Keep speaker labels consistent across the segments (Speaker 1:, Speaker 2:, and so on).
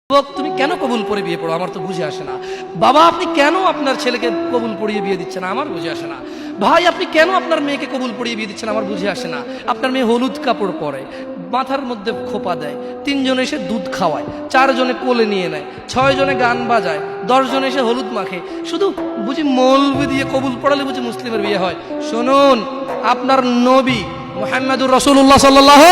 Speaker 1: তুমি কেন কবুল পড়ে বিয়ে পড়ো, আমার তো বুঝে আসে না। বাবা, আপনি কেন আপনার ছেলেকে কবুল পড়িয়ে বিয়ে দিচ্ছেন, আমার বুঝে আসে না। ভাই, আপনি কেন আপনার মেয়েকে কবুল পড়িয়ে বিয়ে দিচ্ছেন, আমার বুঝে আসে না। আপনার মেয়ে হলুদ কাপড় পরে, মাথার মধ্যে খোপা দেয়, 3 জন এসে দুধ খাওয়ায়, 4 জনে কোলে নিয়ে নেয়, 6 জনে গান বাজায়, 10 জন এসে হলুদ মাখে, শুধু বুঝি মৌলবি দিয়ে কবুল পড়ালে বুঝি মুসলিমের বিয়ে হয়। শুনুন, আপনার নবী মুহাম্মদুর রাসূলুল্লাহ সাল্লাল্লাহু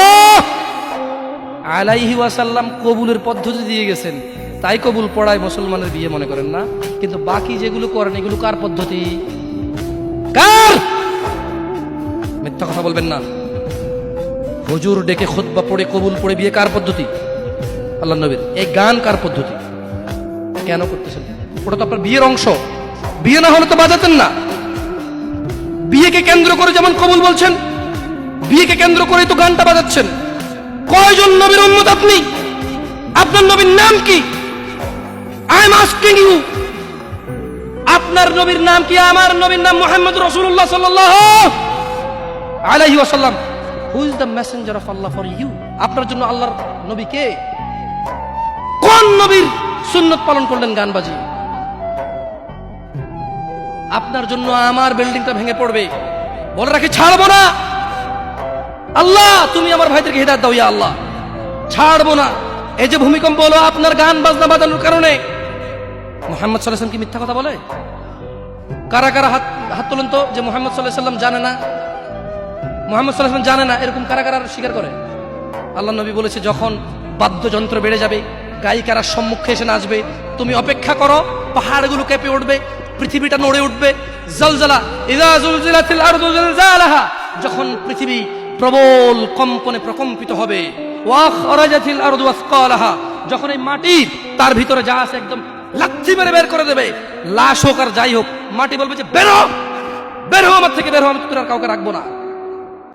Speaker 1: আলাইহি ওয়াসাল্লাম কবুলের পদ্ধতি দিয়ে গেছেন, তাই কবুল পড়ায় মুসলমানের বিয়ে মনে করেন না। কিন্তু বাকি যেগুলো করেন এগুলো কার পদ্ধতি? কার? মিথ্যা কথা বলবেন না। হুজুর ডেকে খুতবা পড়ে কবুল পড়ে বিয়ে কার পদ্ধতি? আল্লাহর নবীর। এই গান কার পদ্ধতি? কেন করতেছেন? ওটা তো আপনার বিয়ের অংশ। বিয়ে না হলে তো বাজাতেন না। বিয়েকে কেন্দ্র করে যেমন কবুল বলছেন, বিয়েকে কেন্দ্র করেই তো গানটা বাজাচ্ছেন। কয়জন নবীর উম্মত আপনি? আপনার নবীর নাম কি? আই এম আস্কিং ইউ, আপনার নবীর নাম কি? আমার নবীর নাম মুহাম্মদ রাসূলুল্লাহ সাল্লাল্লাহু আলাইহি ওয়াসাল্লাম। Who is the messenger of Allah for you? আপনার জন্য আল্লাহর নবী কে? কোন নবীর সুন্নাত পালন করলেন গান বাজিয়ে? আপনার জন্য আমার বিল্ডিংটা ভেঙে পড়বে, বলে রাখি ছাড়বো না। আল্লাহ, তুমি আমার ভাইদেরকে হিদায়াত দাও ইয়া আল্লাহ, ছাড়বো না। এই যে ভূমিকম্প হলো আপনার গান বাজনা বাজানোর কারণে। মুহাম্মদ সাল্লাল্লাহু আলাইহি ওয়াসাল্লাম কি মিথ্যা কথা বলে? কারা কারা হাত তোলেন তো যে মুহাম্মদ সাল্লাল্লাহু আলাইহি ওয়াসাল্লাম জানে না, মুহাম্মদ সাল্লাল্লাহু আলাইহি ওয়াসাল্লাম জানে না, এরকম কারা কারা স্বীকার করে? আল্লাহ নবী বলেছে, যখন বাদ্যযন্ত্র বেড়ে যাবে, গায়িকারা সম্মুখে এসে নাচবে, তুমি অপেক্ষা করো, পাহাড়গুলো কেঁপে উঠবে, পৃথিবীটা নড়ে উঠবে। জলজলা ইযা জুলজিলাতিল আরদু জিলজালাহা, যখন পৃথিবী প্রবল কম্পনে প্রকম্পিত হবে। ওয়া খরাজাতিল আরদু আসকালাহা, যখন এই মাটি তার ভিতরে যা আছে একদম লাথি মেরে বের করে দেবে, লাশ হোক আর যাই হোক, মাটি বলবে যে বের হও, বের হও আমার থেকে, বের হও, আমি তোর আর কাউকে রাখবো না।